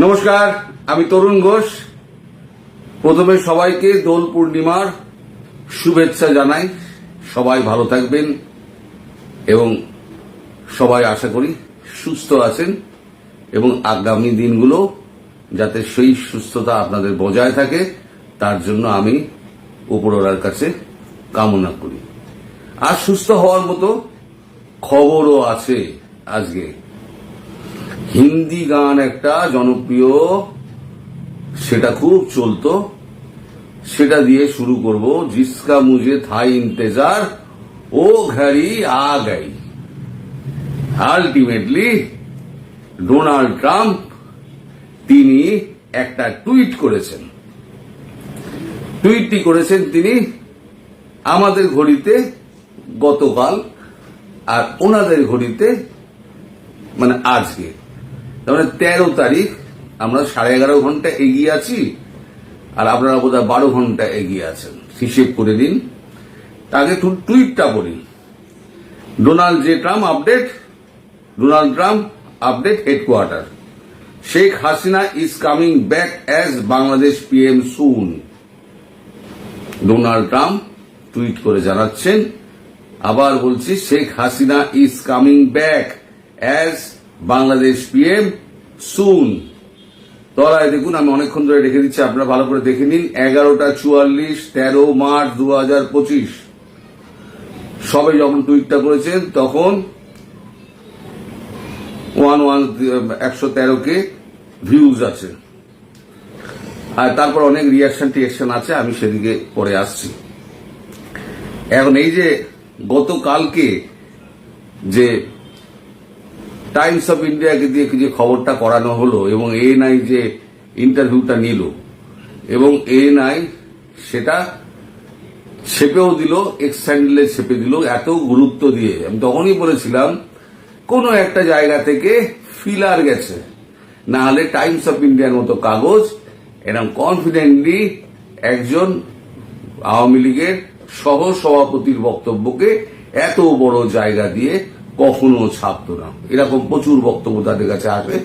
নমস্কার, আমি তরুণ ঘোষ। প্রথমে সবাইকে দোল পূর্ণিমার শুভেচ্ছা জানাই। সবাই ভালো থাকবেন এবং সবাই আশা করি সুস্থ আছেন এবং আগামী দিনগুলো যাতে সেই সুস্থতা আপনাদের বজায় থাকে তার জন্য আমি উপরওয়ালার কাছে কামনা করি। আর সুস্থ হওয়ার মতো খবরও আছে। আজকে হিন্দি গান একটা জনপ্রিয়, সেটা খুব চলতো, সেটা দিয়ে শুরু করব। জিসকা মুঝে থা ইন্তেজার ও ঘড়ি আ গই। আলটিমেটলি ডোনাল্ড ট্রাম্প তিনি একটা টুইট করেছেন। টুইটটি করেছেন তিনি আমাদের ঘড়িতে গতকাল, আর ওনাদের ঘড়িতে মানে আজকে, তার মানে 13 তারিখ। আমরা 11.5 ঘন্টা এগিয়ে আছি আর আপনারা বোধহয় 12 ঘন্টা এগিয়ে আছেন, হিসেব করে দিন। তাকে টুইটটা বলি। Donald Trump update headquarter, Sheikh Hasina is coming back as Bangladesh PM soon. Donald Trump tweet করে জানাচ্ছেন, আবার বলছি, Sheikh Hasina is coming back as Bangladesh PM soon. তলায় দেখুন, আমি অনেকক্ষণ ধরে রেখে দিচ্ছি, আপনারা ভালো করে দেখে নিন। 11:44, 13 মার্চ 2025 সবে যখন টুইটটা করেছেন তখন 113K ভিউজ আছে। আর তারপর অনেক রিয়াকশন আছে, আমি সেদিকে পরে আসছি। এখন এই যে গতকালকে যে টাইমস অফ ইন্ডিয়াকে দিয়ে যে খবরটা করানো হলো এবং এএনআই যে ইন্টারভিউটা নিল এবং এএনআই সেটা ছেপেও দিল, এক্স হ্যান্ডেলে ছেপে দিল, এত গুরুত্ব দিয়ে। আমি তখনই বলেছিলাম কোনো একটা জায়গা থেকে ফিলার গেছে, না হলে টাইমস অফ ইন্ডিয়ার মতো কাগজ এরকম কনফিডেন্টলি একজন আওয়ামী লীগের সহ সভাপতির বক্তব্যকে এত বড় জায়গা দিয়ে কখনো ছাপতো না। এরকম প্রচুর বক্তব্য তাদের কাছে আসে,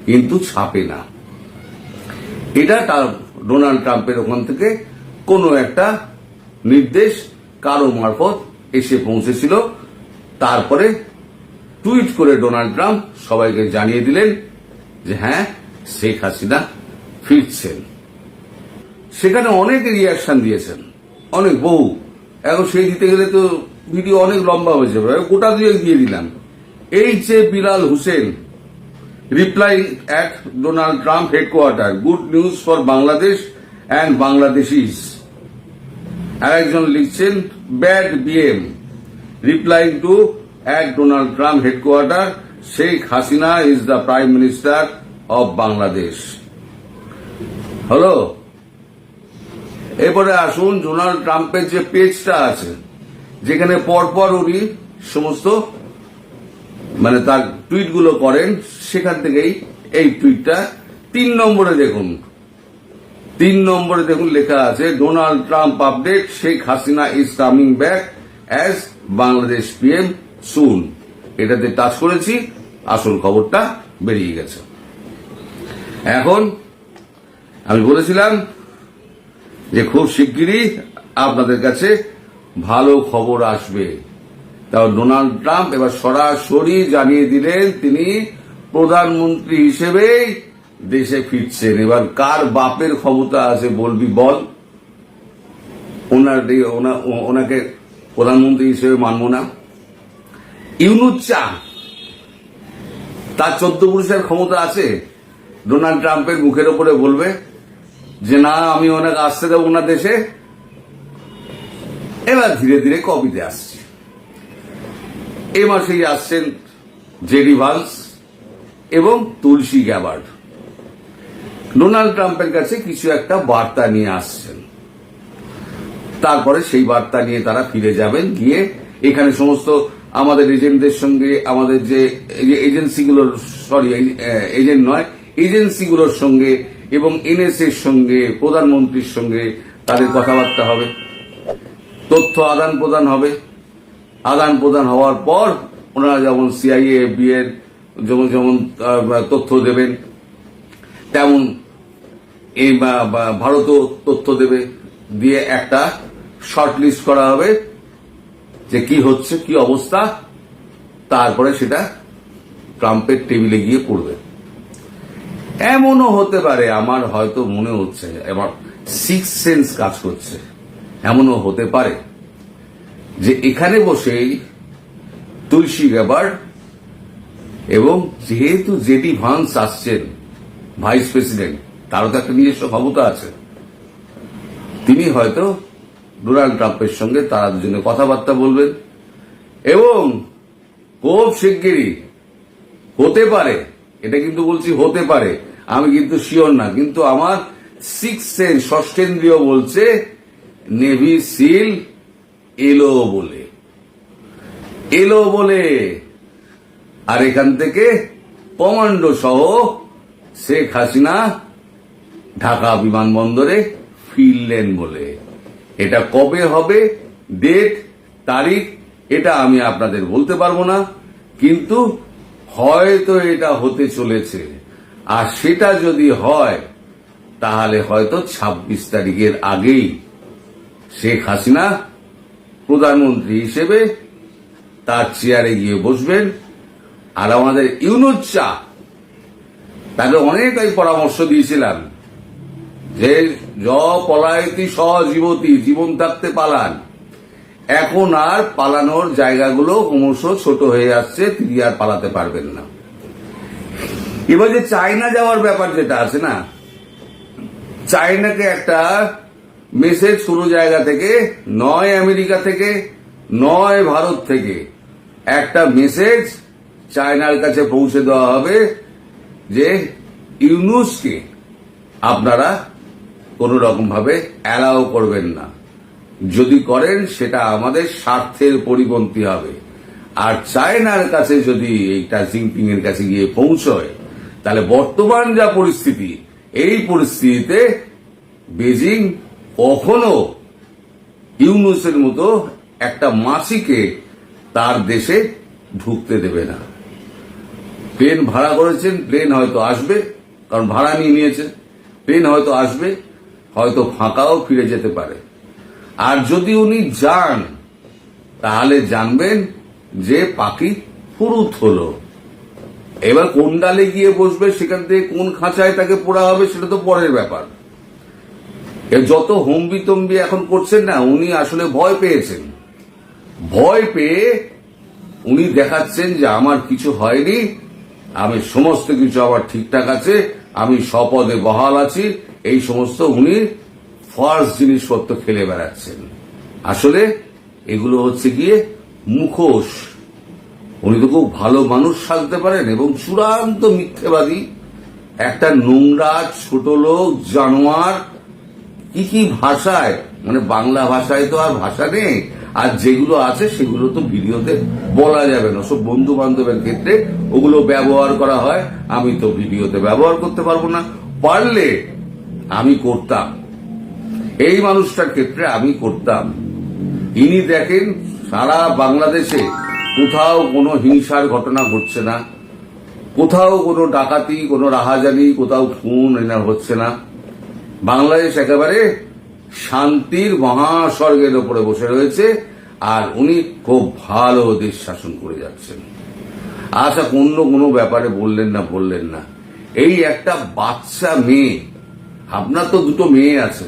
কিন্তু ছাপে না। এটা ডোনাল্ড ট্রাম্পের ওখান থেকে কোনো একটা নির্দেশ কারো মারফত এসে পৌঁছেছিল। তারপরে টুইট করে ডোনাল্ড ট্রাম্প সবাইকে জানিয়ে দিলেন যে হ্যাঁ, শেখ হাসিনা ফিরছেন। সেখানে অনেক রিয়াকশন দিয়েছেন, অনেক বহু। এখন সেই দিতে গেলে তো ভিডিও অনেক লম্বা হয়ে যাবে, গোটা দুয়েক দিয়ে দিলাম। এইচ.এ. Bilal Hussain replying at Donald Trump headquarter, good news for Bangladesh and Bangladeshis. আর একজন লিখছেন, bad BM replying to at Donald Trump headquarter, Sheikh Hasina is the prime minister of Bangladesh. হলো। এরপরে আসুন ডোনাল্ড ট্রাম্পের যে পেজটা আছে, যেখানে পরপর উনি সমস্ত মানে তার টুইটগুলো করেন, সেখান থেকেই এই টুইটটা 3 নম্বরে দেখুন। 3 নম্বরে দেখুন লেখা আছে, Donald Trump update, Sheikh Hasina is coming back as Bangladesh PM soon. এটাতে টাচ করেছি, আসল খবরটা বেরিয়ে গেছে। এখন আমি বলেছিলাম যে খুব শিগগিরই আপনাদের কাছে ভালো খবর আসবে। তাও ডোনাল্ড ট্রাম্প এবার সরাসরি জানিয়ে দিলেন তিনি প্রধানমন্ত্রী হিসেবেই দেশে ফিরছেন। এবার কার বাপের ক্ষমতা আছে বলবি বল? ওনাকে প্রধানমন্ত্রী হিসেবে মানব না? ইউনুচ্চা তার 14 পুরুষের ক্ষমতা আছে? ডোনাল্ড ট্রাম্পের মুখের ওপরে বলবে যে না, আমি ওনাকে আসতে দেবো না দেশে। এবার ধীরে ধীরে কবিতে আসছে। এ মাসেই আসছেন জেডি ভান্স এবং তুলসী গ্যাবার্ড। ডোনাল্ড ট্রাম্পের কাছে কিছু একটা বার্তা নিয়ে আসছেন, তারপরে সেই বার্তা নিয়ে তারা ফিরে যাবেন। গিয়ে এখানে সমস্ত আমাদের এজেন্টদের সঙ্গে, আমাদের যে এজেন্সিগুলোর, এজেন্ট নয়, এজেন্সিগুলোর সঙ্গে এবং এনএসএর সঙ্গে, প্রধানমন্ত্রীর সঙ্গে তাদের কথাবার্তা হবে, তথ্য আদান প্রদান হবে। আদান প্রদান হওয়ার পর ওনারা যেমন সিআইএ, এফবিআই যেমন তথ্য দেবেন, তেমন এই ভারতও তথ্য দেবে, দিয়ে একটা শর্ট লিস্ট করা হবে যে কি হচ্ছে, কি অবস্থা, তারপরে সেটা ট্রাম্পের টেবিলে গিয়ে পড়বে। এমনও হতে পারে, আমার হয়তো মনে হচ্ছে, আমার সিক্স সেন্স কাজ করছে, এমনও হতে পারে যে এখানে বসেই তুলসী গ্যাবার্ড এবং যেহেতু জেডি ভান্স আসছেন ভাইস প্রেসিডেন্ট, তারও তো একটা নিজস্ব ক্ষমতা আছে, তিনি হয়তো ডোনাল্ড ট্রাম্পের সঙ্গে তারা দুজনে কথাবার্তা বলবেন এবং খুব শিগগিরই হতে পারে, এটা কিন্তু বলছি হতে পারে, আমি কিন্তু শিওর না, কিন্তু আমার সিক্স সেন্স ষষ্ঠেন্দ্রীয় বলছে নেভি সিল এলো বলে, আর এখান থেকে কমান্ডো সহ শেখ হাসিনা ঢাকা বিমানবন্দরে ফিরলেন বলে। এটা কবে হবে, ডেট, তারিখ, এটা আমি আপনাদের বলতে পারবো না, কিন্তু হয়তো এটা হতে চলেছে। আর সেটা যদি হয় তাহলে হয়তো ২৬ তারিখের আগেই শেখ হাসিনা প্রধানমন্ত্রী হিসেবে তার চেয়ারে গিয়ে বসবেন। আর আমাদের ইউনুস শাহ, তাকে অনেক পরামর্শ দিয়েছিলাম যে পলায়তি সজীবতী, জীবন থাকতে পালান। এখন আর পালানোর জায়গাগুলো ক্রমশ ছোট হয়ে আসছে, তিনি আর পালাতে পারবেন না। এবার যে চায়না যাওয়ার ব্যাপার যেটা আছে না, চায়নাকে একটা মেসেজ কোনো জায়গা থেকে, নয় আমেরিকা থেকে, নয় ভারত থেকে, একটা মেসেজ চায়নার কাছে পৌঁছে দেওয়া হবে যে ইউনুসকে আপনারা কোন রকম ভাবে অ্যালাউ করবেন না, যদি করেন সেটা আমাদের স্বার্থের পরিপন্থী হবে। আর চায়নার কাছে যদি এইটা জিনপিং এর কাছে গিয়ে পৌঁছয়, তাহলে বর্তমান যা পরিস্থিতি, এই পরিস্থিতিতে বেজিং কখনো ইউনুসের মতো একটা মাসিকে তার দেশে ঢুকতে দেবে না। প্লেন ভাড়া করেছেন, প্লেন হয়তো আসবে, কারণ ভাড়া নিয়ে নিয়েছে, প্লেন হয়তো আসবে, হয়তো ফাঁকাও ফিরে যেতে পারে। আর যদি উনি যান তাহলে জানবেন যে পাখি ফুরুত হলো। এবার কোন ডালে গিয়ে বসবে, সেখান থেকে কোন খাঁচায় তাকে পোড়া হবে, সেটা তো পরের ব্যাপার। যত হম্বিতম্বি এখন করছেন না, উনি আসলে ভয় পেয়েছেন। ভয় পেয়ে উনি দেখাচ্ছেন যে আমার কিছু হয়নি, আমি সমস্ত কিছু আমার ঠিকঠাক আছে, আমি স্বপদে বহাল আছি, এই সমস্ত উনি ফার্স্ট জিনিসপত্র খেলে বেড়াচ্ছেন। আসলে এগুলো হচ্ছে গিয়ে মুখোশ। উনি তো খুব ভালো মানুষ সাজতে পারেন এবং চূড়ান্ত মিথ্যেবাদী, একটা নোংরা ছোট লোক, জানোয়ার। কি ভাষায়, মানে বাংলা ভাষায় তো আর ভাষা নেই, আর যেগুলো আছে সেগুলো তো ভিডিওতে বলা যাবে না। সব বন্ধু বান্ধবের ক্ষেত্রে ওগুলো ব্যবহার করা হয়, আমি তো ভিডিওতে ব্যবহার করতে পারবো না। পারলে আমি করতাম, এই মানুষটার ক্ষেত্রে আমি করতাম। ইনি দেখেন সারা বাংলাদেশে কোথাও কোনো হিংসার ঘটনা ঘটছে না, কোথাও কোনো ডাকাতি, কোনো রাহাজানি, কোথাও খুন এনার হচ্ছে না। বাংলাদেশ একেবারে শান্তির মহাস্বর্গের উপরে বসে রয়েছে, আর উনি খুব ভালো দেশ শাসন করে যাচ্ছেন। আচ্ছা, কোনো ব্যাপারে বললেন না, এই একটা বাচ্চা মেয়ে, আপনার তো দুটো মেয়ে আছে,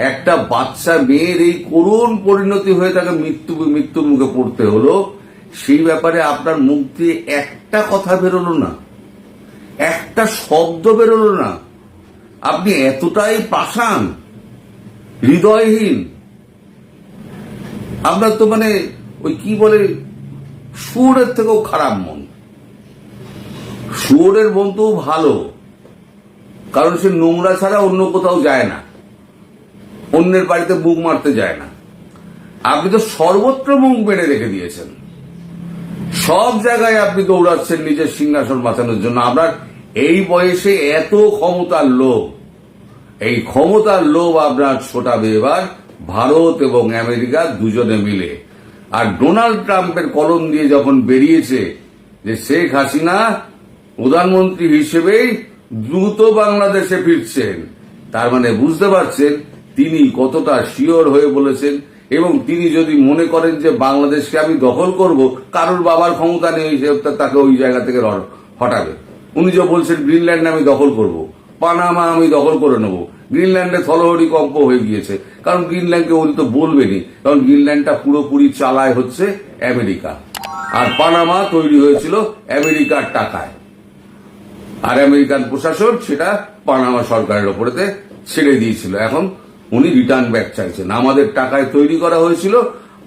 একটা বাচ্চা মেয়ের এই করুণ পরিণতি হয়ে তাকে মৃত্যুর মুখে পড়তে হলো, সেই ব্যাপারে আপনার মুখ দিয়ে একটা কথা বেরোলো না, একটা শব্দ বেরোলো না। আপনি এতটাই পাষাণ, হৃদয়হীন, আপনার তো মানে ওই কি বলে, শুয়োরের থেকেও খারাপ মন। শুয়োরের মন তো ভালো, কারণ সে নোংরা ছাড়া অন্য কোথাও যায় না, অন্যের বাড়িতে মুখ মারতে যায় না। আপনি তো সর্বত্র মুখ মেরে রেখে দিয়েছেন, সব জায়গায় আপনি দৌড়াচ্ছেন নিজের সিংহাসন বাঁচানোর জন্য। আপনার এই বয়সে এত ক্ষমতার লোভ, এই ক্ষমতার লোভ আপনার ছোটাবে এবার ভারত এবং আমেরিকা দুজনে মিলে। আর ডোনাল্ড ট্রাম্পের কলম দিয়ে যখন বেরিয়েছে যে শেখ হাসিনা প্রধানমন্ত্রী হিসেবেই দ্রুত বাংলাদেশে ফিরছেন। তার মানে বুঝতে পারছেন তিনি কতটা শিওর হয়ে বলেছেন। এবং তিনি যদি মনে করেন যে বাংলাদেশকে আমি দখল করব, কারোর বাবার ক্ষমতা নেই তাকে ওই জায়গা থেকে হটাবে। উনি যে বলছেন গ্রিনল্যান্ড আমি দখল করব, পানামা আমি দখল করে নেব, গ্রিনল্যান্ডে থলহরি কম্প হয়ে গিয়েছে। কারণ গ্রিনল্যান্ডকে উনি তো বলবেনই, কারণ গ্রিনল্যান্ডটা পুরোপুরি চালায় হচ্ছে আমেরিকা, আর পানামা তৈরি হয়েছিল আমেরিকার টাকায়, আর আমেরিকান প্রশাসন সেটা পানামা সরকারের ওপরেতে ছেড়ে দিয়েছিল। এখন উনি রিটার্ন ব্যাক চাইছেন। আমাদের টাকায় তৈরি করা হয়েছিল,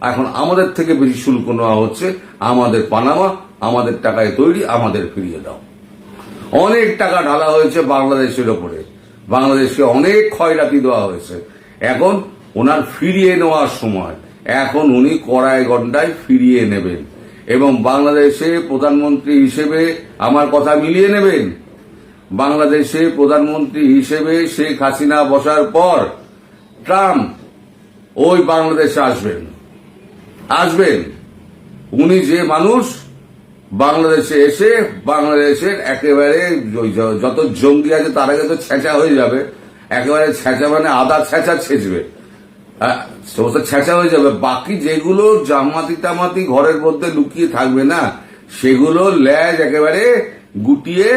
এখন আমাদের থেকে বেশি শুল্ক নেওয়া হচ্ছে, আমাদের পানামা আমাদের টাকায় তৈরি, আমাদের ফিরিয়ে দাও। অনেক টাকা ঢালা হয়েছে বাংলাদেশের ওপরে, বাংলাদেশকে অনেক ক্ষয়রাতি দেওয়া হয়েছে। এখন ওনার ফিরিয়ে নেওয়ার সময়, এখন উনি কড়াই গন্ডায় ফিরিয়ে নেবেন এবং বাংলাদেশে প্রধানমন্ত্রী হিসেবে আমার কথা মিলিয়ে নেবেন। বাংলাদেশে প্রধানমন্ত্রী হিসেবে শেখ হাসিনা বসার পর ট্রাম্প ওই বাংলাদেশে আসবেন। উনি যে মানুষ, বাংলাদেশে এসে বাংলাদেশের একেবারে যত জঙ্গি আছে তার আগে তো ছেঁচা হয়ে যাবে, একেবারে ছেঁচা মানে আদা ছেঁচা ছেঁচবে, সমস্ত ছেঁচা হয়ে যাবে। বাকি যেগুলো জামাতি টামাতি ঘরের মধ্যে লুকিয়ে থাকবে না, সেগুলো ল্যাজ একেবারে গুটিয়ে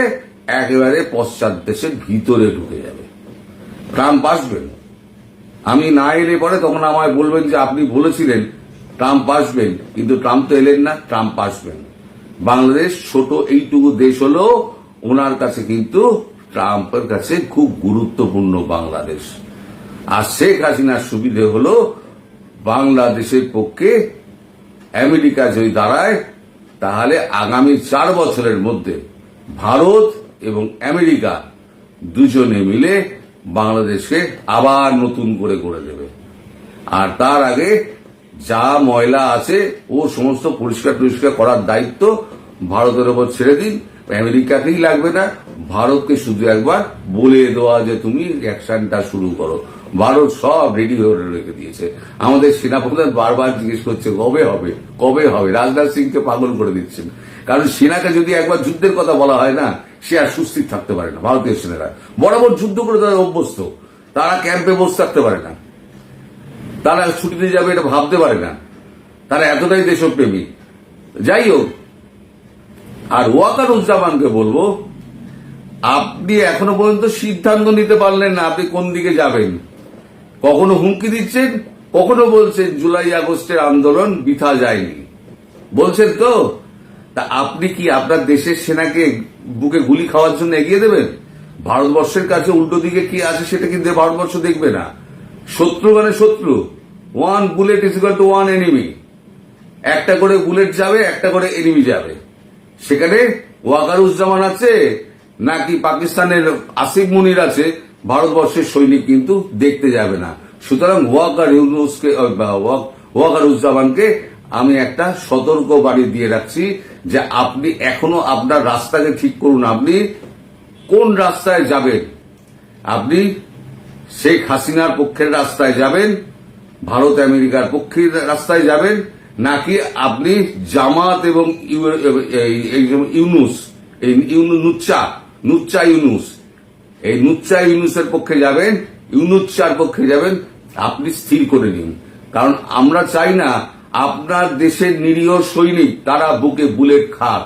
একেবারে পশ্চাৎ দেশের ভিতরে ঢুকে যাবে। ট্রাম্প আসবেন, আমি না এলে পরে তখন আমায় বলবেন যে আপনি বলেছিলেন ট্রাম্প আসবেন, কিন্তু ট্রাম্প তো এলেন না। ট্রাম্প আসবেন। বাংলাদেশ ছোট এইটুকু দেশ হলো ওনার কাছে কিন্তু ট্রাম্পের কাছে খুব গুরুত্বপূর্ণ বাংলাদেশ। আর শেখ হাসিনার সুবিধে হলো বাংলাদেশের পক্ষে আমেরিকা যদি দাঁড়ায়, তাহলে আগামী 4 বছরের মধ্যে ভারত এবং আমেরিকা দুজনে মিলে বাংলাদেশকে আবার নতুন করে গড়ে দেবে। আর তার আগে যা ময়লা আছে ও সমস্ত পরিষ্কার করার দায়িত্ব ভারতের উপর ছেড়ে দিন। আমেরিকাকেই লাগবে না, ভারতকে শুধু একবার বলে দেওয়া যে তুমি অ্যাকশনটা শুরু করো। ভারত সব রেডি হয়ে রেখে দিয়েছে। আমাদের সেনাপ্রধান বারবার জিজ্ঞেস করছে কবে হবে। রাজনাথ সিংকে পাগল করে দিচ্ছেন, কারণ সেনাকে যদি একবার যুদ্ধের কথা বলা হয় না, সে আর সুস্থির থাকতে পারে না। ভারতীয় সেনারা বরাবর যুদ্ধ করে তারা অভ্যস্ত, তারা ক্যাম্পে বসে থাকতে পারে না, তারা ছুটিতে যাবে এটা ভাবতে পারে না, তারা এতটাই দেশপ্রেমী। যাই হোক, আর ওয়াকারুজ্জামানকে বলবো, আপনি এখনো পর্যন্ত সিদ্ধান্ত নিতে পারলেন না আপনি কোন দিকে যাবেন। কখনো হুমকি দিচ্ছেন, কখনো বলছেন জুলাই আগস্টের আন্দোলন বৃথা যায়নি, বলছেন তো। তা আপনি কি আপনার দেশের সেনাকে বুকে গুলি খাওয়ার জন্য এগিয়ে দেবেন? ভারতবর্ষের কাছে উল্টো দিকে কি আছে সেটা কিন্তু ভারতবর্ষ দেখবে না। শত্রু মানে শত্রু, 1 bullet is equal to 1 enemy. একটা করে বুলেট যাবে, একটা করে এনিমি যাবে। সেখানে ওয়াকারুজ্জামান আছে নাকি পাকিস্তানের আসিফ মুনির আছে, ভারতবর্ষের সৈনিক কিন্তু দেখতে যাবে না। সুতরাং ওয়াকারুজ্জামানকে আমি একটা সতর্ক বাণী দিয়ে রাখছি যে আপনি এখনো আপনার রাস্তাকে ঠিক করুন। আপনি কোন রাস্তায় যাবেন? আপনি শেখ হাসিনার পক্ষের রাস্তায় যাবেন, ভারত আমেরিকার পক্ষের রাস্তায় যাবেন, নাকি আপনি জামাত এবং ইউনুস, এই নুচ্চা ইউনুসের পক্ষে যাবেন, ইউনুচ্চার পক্ষে যাবেন? আপনি স্থির করে নিন। কারণ আমরা চাই না আপনার দেশের নিরীহ সৈনিক তারা বুকে বুলেট খাক।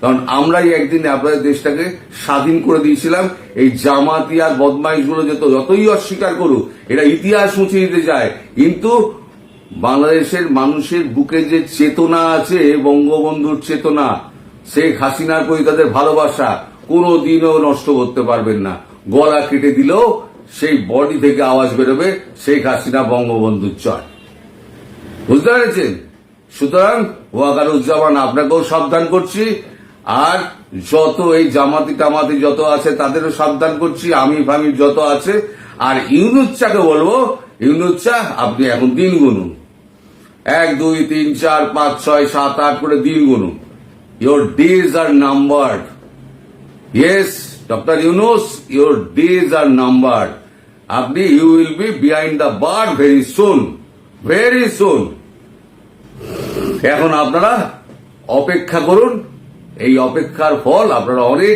কারণ আমরাই একদিন আপনাদের দেশটাকে স্বাধীন করে দিয়েছিলাম। এই জামাতি আর বদমাইশগুলো যতই অস্বীকার করুক, এরা ইতিহাস মুছে দিতে চায়, কিন্তু বাংলাদেশের মানুষের বুকে যে চেতনা আছে, বঙ্গবন্ধুর চেতনা, শেখ হাসিনার প্রতি তাদের ভালোবাসা কোনোদিনও নষ্ট করতে পারবেন না। গলা কেটে দিলেও সেই বডি থেকে আওয়াজ বেরোবে শেখ হাসিনা বঙ্গবন্ধুর জয়। বুঝতে পেরেছেন? সুতরাং ওয়াকারুজ্জামান আপনাকেও সাবধান করছি, আর যত এই জামাতি টামাতি যত আছে তাদেরও সাবধান করছি, আমি ফামি যত আছে। আর ইউনুচ্চাকে বলবো, ইউনুচ্চা আপনি এখন দিন গুনুন, 1 2 3 4 5 6 7 8 করে দিন গুনুন। Your days are numbered. Yes, Dr. Yunus, your days are numbered. আপনি you will be behind the bar very soon. Very soon. এখন আপনারা অপেক্ষা করুন। এই অপেক্ষার ফল, আপনারা অনেক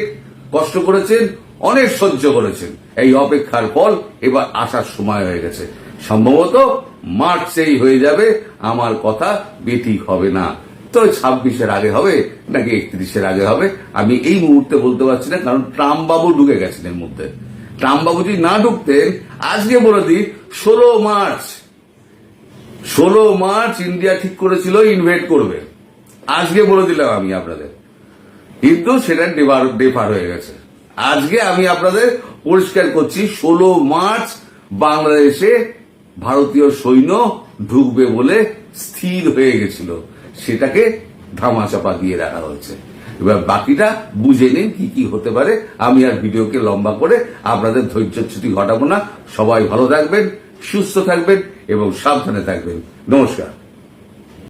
কষ্ট করেছেন, অনেক সহ্য করেছেন। এই অপেক্ষার ফল এবার আসার সময় হয়ে গেছে। সম্ভবত মার্চেই হয়ে যাবে, আমার কথা বেঠিক হবে না। তো 26-এর আগে হবে নাকি 31-এর আগে হবে আমি এই মুহূর্তে বলতে পারছি না, কারণ ট্রাম্প বাবু ঢুকে গেছেন এর মধ্যে। ট্রাম্প বাবু যদি না ঢুকতেন, আজকে বলে দিই 16 মার্চ ইন্ডিয়া ঠিক করেছিল ইনভেট করবে। আজকে বলে দিলাম আমি আপনাদের, কিন্তু সেটা ডেফার হয়ে গেছে। আজকে আমি আপনাদের পরিষ্কার করছি, 16 মার্চ বাংলাদেশে ভারতীয় সৈন্য ঢুকবে বলে স্থির হয়ে গেছিল, সেটাকে ধামাচাপা দিয়ে রাখা হয়েছে। এবার বাকিটা বুঝে নিন কি কি হতে পারে। আমি আর ভিডিওকে লম্বা করে আপনাদের ধৈর্যচ্যুতি ঘটাবো না। সবাই ভালো থাকবেন, সুস্থ থাকবেন এবং সাবধানে থাকবেন। নমস্কার।